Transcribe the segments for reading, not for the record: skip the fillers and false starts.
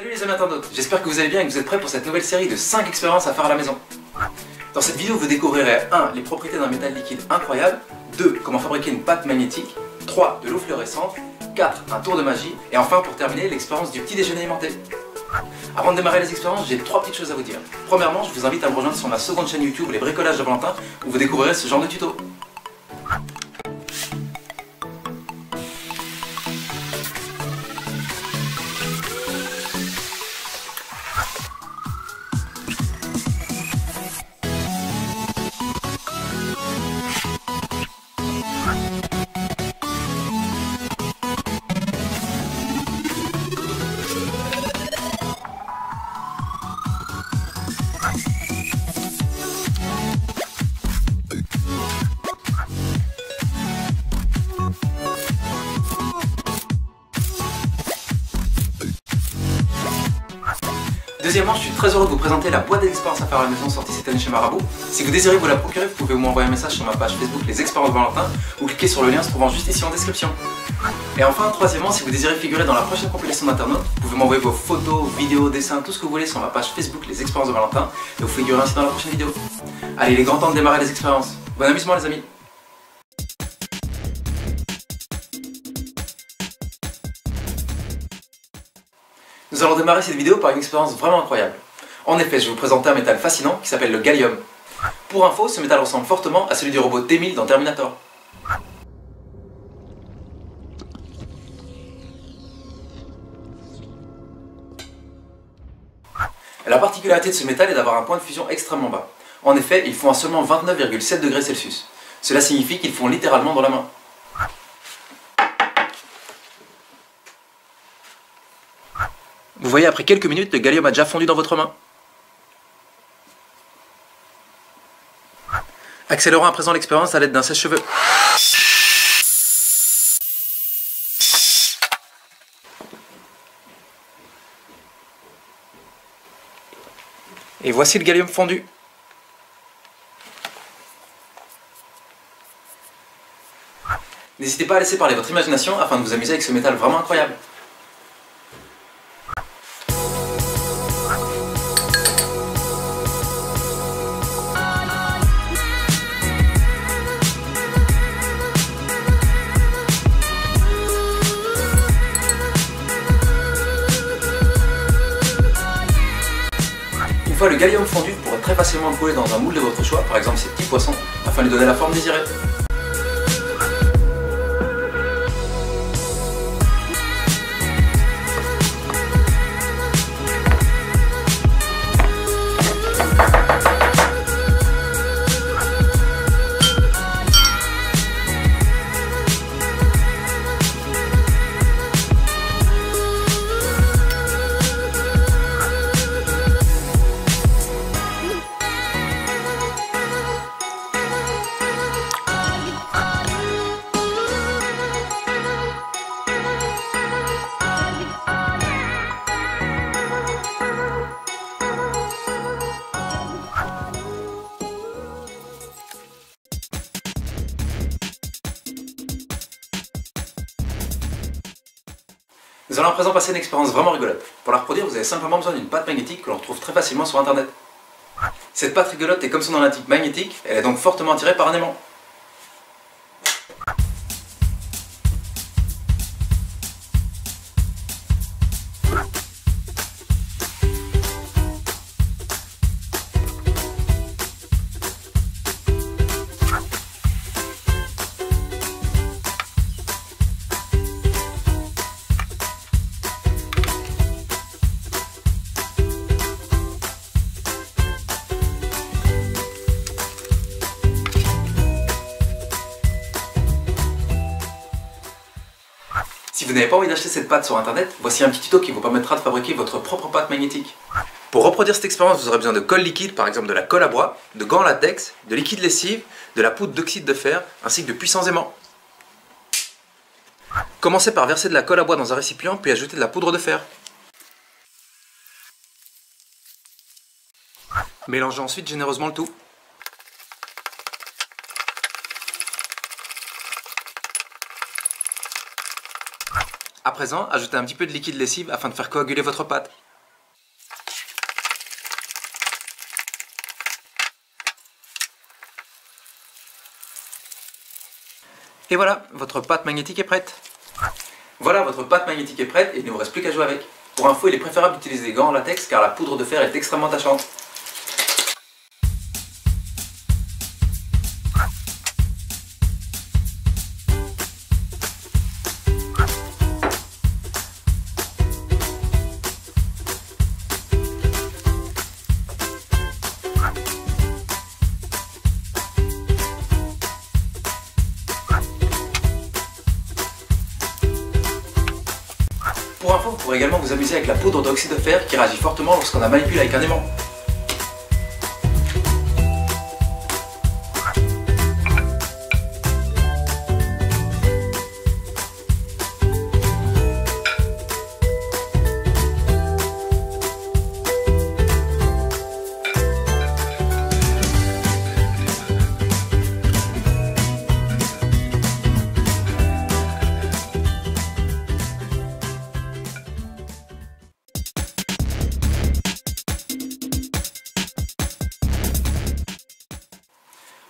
Salut les amis internautes, j'espère que vous allez bien et que vous êtes prêts pour cette nouvelle série de 5 expériences à faire à la maison. Dans cette vidéo, vous découvrirez 1. Les propriétés d'un métal liquide incroyable, 2. Comment fabriquer une pâte magnétique, 3. De l'eau fluorescente, 4. Un tour de magie, et enfin pour terminer, l'expérience du petit déjeuner aimanté. Avant de démarrer les expériences, j'ai 3 petites choses à vous dire. Premièrement, je vous invite à me rejoindre sur ma seconde chaîne YouTube, Les Bricolages de Valentin, où vous découvrirez ce genre de tuto. Deuxièmement, je suis très heureux de vous présenter la boîte d'expériences à faire à la maison sortie cette année chez Marabout. Si vous désirez vous la procurer, vous pouvez m'envoyer un message sur ma page Facebook Les Expériences de Valentin ou cliquer sur le lien se trouvant juste ici en description. Et enfin, troisièmement, si vous désirez figurer dans la prochaine compilation d'internautes, vous pouvez m'envoyer vos photos, vidéos, dessins, tout ce que vous voulez sur ma page Facebook Les Expériences de Valentin et vous figurez ainsi dans la prochaine vidéo. Allez, il est grand temps de démarrer les expériences. Bon amusement les amis. Nous allons démarrer cette vidéo par une expérience vraiment incroyable. En effet, je vais vous présenter un métal fascinant qui s'appelle le gallium. Pour info, ce métal ressemble fortement à celui du robot T-1000 dans Terminator. La particularité de ce métal est d'avoir un point de fusion extrêmement bas. En effet, ils font à seulement 29,7 degrés Celsius. Cela signifie qu'ils font littéralement dans la main. Vous voyez, après quelques minutes, le gallium a déjà fondu dans votre main. Accélérons à présent l'expérience à l'aide d'un sèche-cheveux. Et voici le gallium fondu. N'hésitez pas à laisser parler votre imagination afin de vous amuser avec ce métal vraiment incroyable. Une fois le gallium fondu, vous pourrez très facilement le couler dans un moule de votre choix, par exemple ces petits poissons, afin de lui donner la forme désirée. Nous allons à présent passer une expérience vraiment rigolote. Pour la reproduire, vous avez simplement besoin d'une pâte magnétique que l'on retrouve très facilement sur internet. Cette pâte rigolote est comme son nom l'indique magnétique, elle est donc fortement attirée par un aimant. Si vous n'avez pas envie d'acheter cette pâte sur internet, voici un petit tuto qui vous permettra de fabriquer votre propre pâte magnétique. Pour reproduire cette expérience, vous aurez besoin de colle liquide, par exemple de la colle à bois, de gants en latex, de liquide lessive, de la poudre d'oxyde de fer, ainsi que de puissants aimants. Commencez par verser de la colle à bois dans un récipient, puis ajouter de la poudre de fer. Mélangez ensuite généreusement le tout. À présent, ajoutez un petit peu de liquide lessive afin de faire coaguler votre pâte. Et voilà, votre pâte magnétique est prête. Voilà, votre pâte magnétique est prête et il ne vous reste plus qu'à jouer avec. Pour info, il est préférable d'utiliser des gants en latex car la poudre de fer est extrêmement attachante. Pour info, vous pourrez également vous amuser avec la poudre d'oxyde de fer qui réagit fortement lorsqu'on la manipule avec un aimant.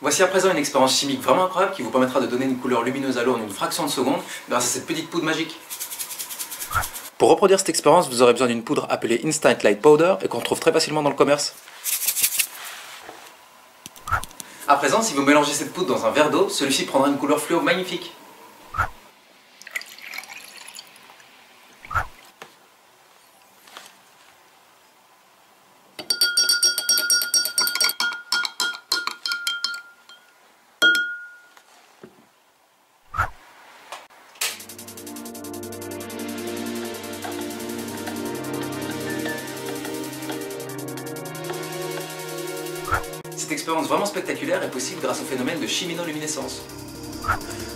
Voici à présent une expérience chimique vraiment incroyable qui vous permettra de donner une couleur lumineuse à l'eau en une fraction de seconde grâce à cette petite poudre magique. Pour reproduire cette expérience, vous aurez besoin d'une poudre appelée Instant Light Powder et qu'on trouve très facilement dans le commerce. À présent, si vous mélangez cette poudre dans un verre d'eau, celui-ci prendra une couleur fluo magnifique. Cette expérience vraiment spectaculaire est possible grâce au phénomène de chimioluminescence.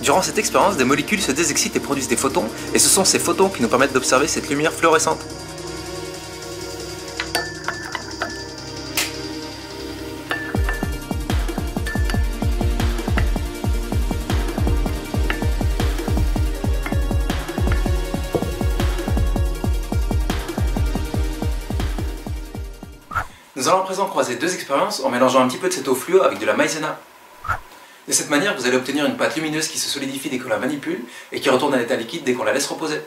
Durant cette expérience, des molécules se désexcitent et produisent des photons, et ce sont ces photons qui nous permettent d'observer cette lumière fluorescente. Nous allons à présent croiser deux expériences en mélangeant un petit peu de cette eau fluo avec de la maïzena. De cette manière, vous allez obtenir une pâte lumineuse qui se solidifie dès qu'on la manipule et qui retourne à l'état liquide dès qu'on la laisse reposer.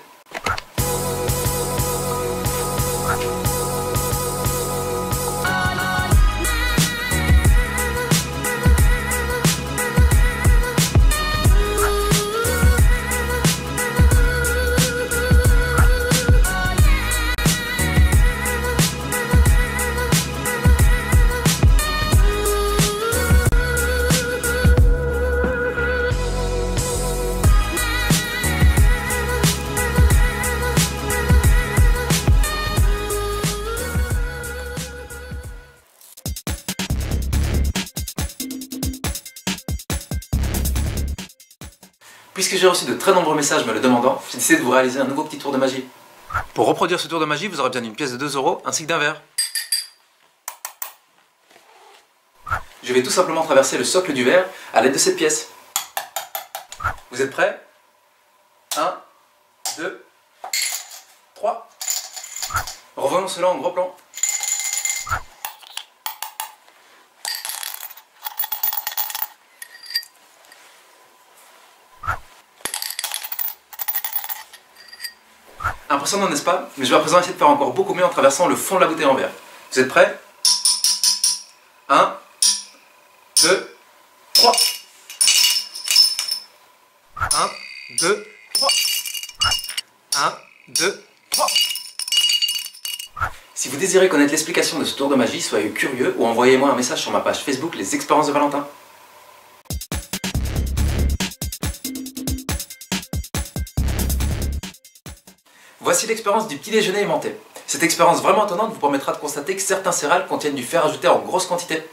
Puisque j'ai reçu de très nombreux messages me le demandant, j'ai décidé de vous réaliser un nouveau petit tour de magie. Pour reproduire ce tour de magie, vous aurez besoin d'une pièce de 2 € ainsi que d'un verre. Je vais tout simplement traverser le socle du verre à l'aide de cette pièce. Vous êtes prêts? 1, 2, 3. Revoyons cela en gros plan. Impressionnant, n'est-ce pas? Mais je vais à présent essayer de faire encore beaucoup mieux en traversant le fond de la bouteille en verre. Vous êtes prêts? 1, 2, 3. 1, 2, 3. 1, 2, 3. Si vous désirez connaître l'explication de ce tour de magie, soyez curieux ou envoyez-moi un message sur ma page Facebook Les Expériences de Valentin. Voici l'expérience du petit déjeuner aimanté. Cette expérience vraiment étonnante vous permettra de constater que certains céréales contiennent du fer ajouté en grosse quantité.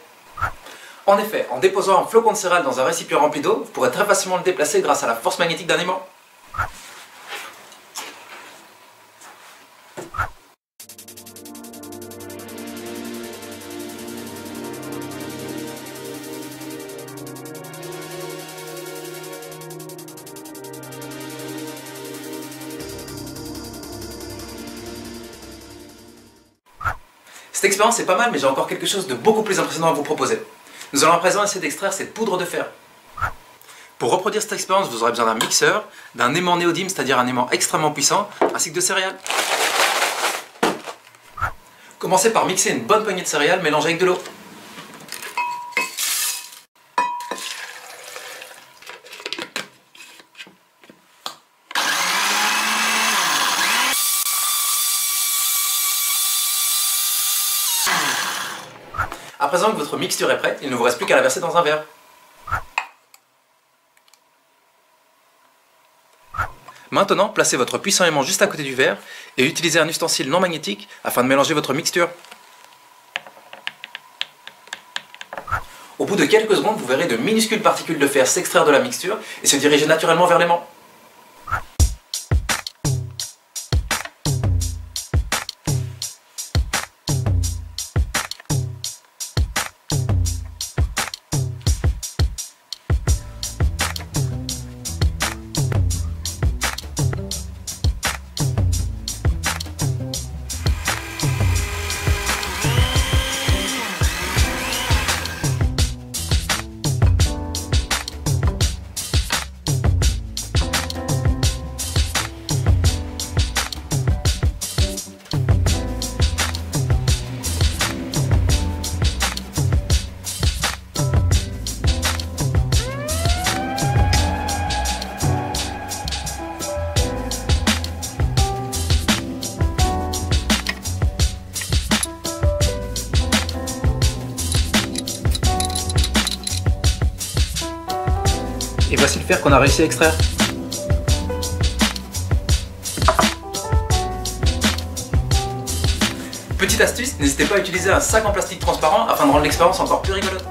En effet, en déposant un flocon de céréales dans un récipient rempli d'eau, vous pourrez très facilement le déplacer grâce à la force magnétique d'un aimant. Cette expérience est pas mal, mais j'ai encore quelque chose de beaucoup plus impressionnant à vous proposer. Nous allons à présent essayer d'extraire cette poudre de fer. Pour reproduire cette expérience, vous aurez besoin d'un mixeur, d'un aimant néodyme, c'est-à-dire un aimant extrêmement puissant, ainsi que de céréales. Commencez par mixer une bonne poignée de céréales mélangées avec de l'eau. À présent que votre mixture est prête, il ne vous reste plus qu'à la verser dans un verre. Maintenant, placez votre puissant aimant juste à côté du verre et utilisez un ustensile non magnétique afin de mélanger votre mixture. Au bout de quelques secondes, vous verrez de minuscules particules de fer s'extraire de la mixture et se diriger naturellement vers l'aimant. Et voici le fer qu'on a réussi à extraire. Petite astuce, n'hésitez pas à utiliser un sac en plastique transparent afin de rendre l'expérience encore plus rigolote.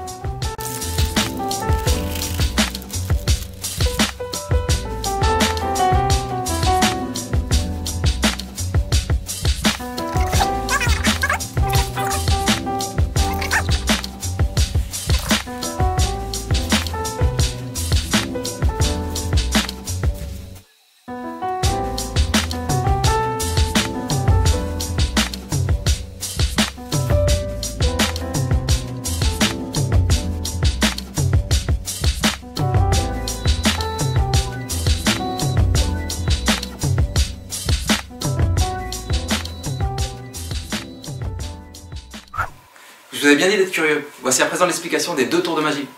Je vous avais bien dit d'être curieux. Voici à présent l'explication des 2 tours de magie.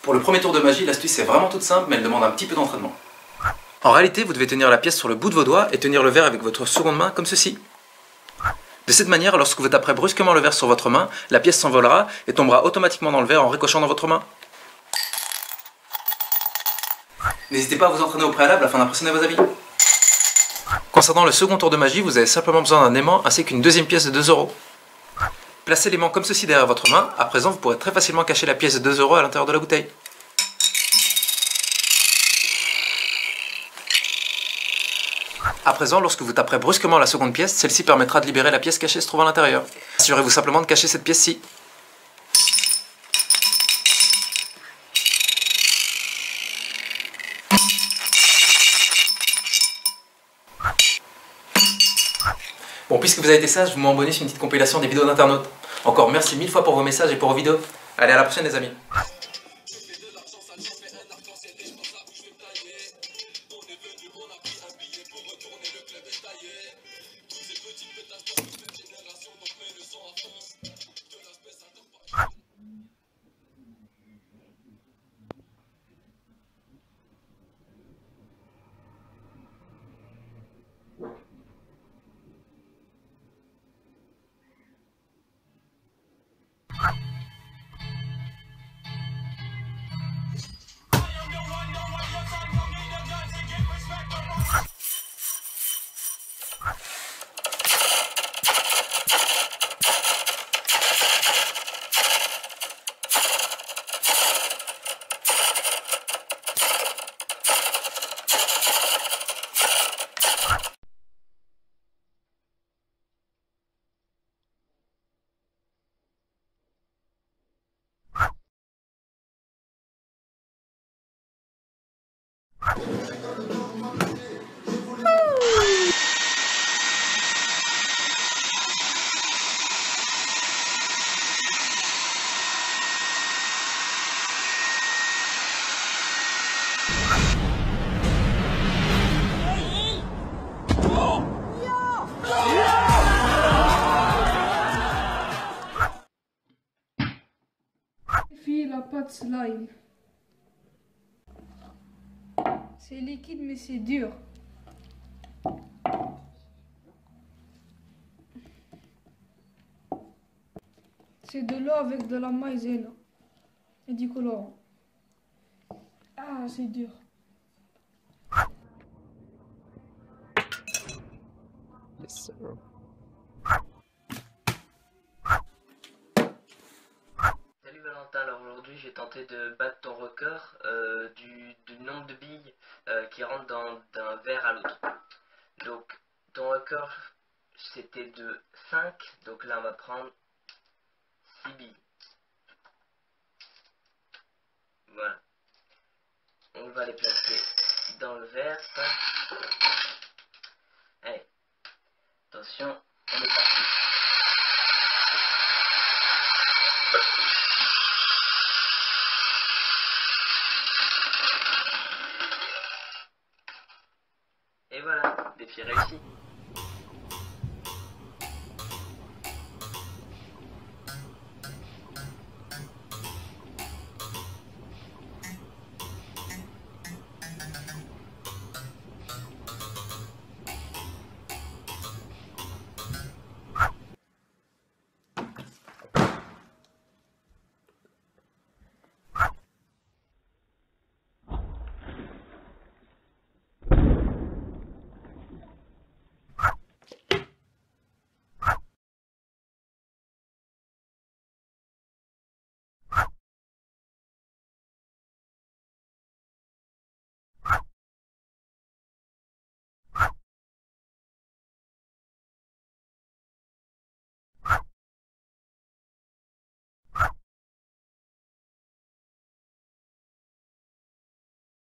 Pour le premier tour de magie, l'astuce est vraiment toute simple, mais elle demande un petit peu d'entraînement. En réalité, vous devez tenir la pièce sur le bout de vos doigts et tenir le verre avec votre seconde main comme ceci. De cette manière, lorsque vous taperez brusquement le verre sur votre main, la pièce s'envolera et tombera automatiquement dans le verre en ricochant dans votre main. N'hésitez pas à vous entraîner au préalable afin d'impressionner vos amis. Concernant le second tour de magie, vous avez simplement besoin d'un aimant ainsi qu'une deuxième pièce de 2 €. Placez l'aimant comme ceci derrière votre main. À présent, vous pourrez très facilement cacher la pièce de 2 € à l'intérieur de la bouteille. À présent, lorsque vous taperez brusquement la seconde pièce, celle-ci permettra de libérer la pièce cachée se trouvant à l'intérieur. Assurez-vous simplement de cacher cette pièce-ci. Bon, puisque vous avez été sage, je vous mets en bonus une petite compilation des vidéos d'internautes. Encore merci 1000 fois pour vos messages et pour vos vidéos. Allez, à la prochaine les amis. Puis la pâte slime. C'est liquide mais c'est dur. C'est de l'eau avec de la maïzena et du colorant. Ah, c'est dur. Yes, sir. Salut Valentin, alors aujourd'hui j'ai tenté de battre ton record du nombre de billes qui rentrent d'un verre à l'autre. Donc ton record c'était de 5, donc là on va prendre 6 billes. Voilà. On va les placer dans le verre. Allez, attention, on est parti. Et voilà, défi réussi.